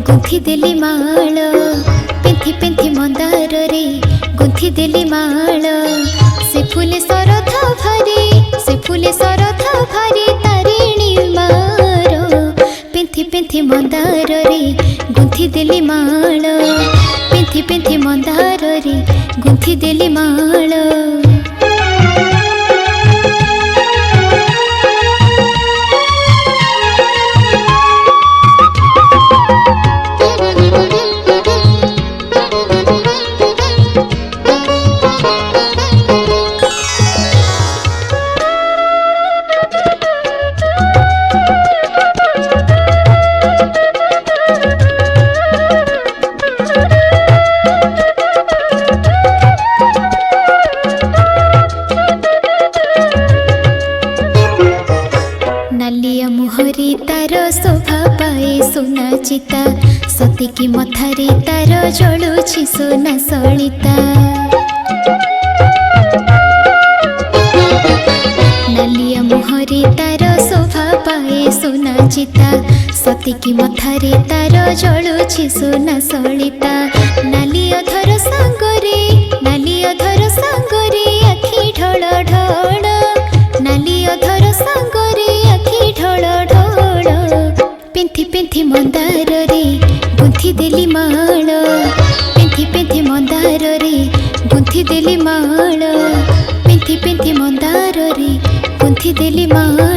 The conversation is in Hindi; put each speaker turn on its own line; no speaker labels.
गुंथी देली माळ पेंथी पेंथी मंदार रे गुंथी देली माळ से फूले सरथ भारी से फूले सरथ भारी तारिणी मारो पेंथी पेंथी मंदार रे गुंथी देली माळ पेंथी पेंथी मंदार रे गुंथी देली माळ। मुहरी तार शोभा पाए सोना चिता सती की मथारी तार जलुछि सोना सलिता नालिया मुहरी तार शोभा पाए सोना चिता सती की मथारी तार जलुछि सोना सलिता नाली अधर सांगरे आखि ढळ ढळ नाली अधर सांगरे आखि ढळ ढळ पेंथी पेंथी मंदार रे गुंथी देली माळ पेंथी पेंथी मंदार रे गुंथी देली माळ पेंथी पेंथी मंदार रे गुंथी देली माळ।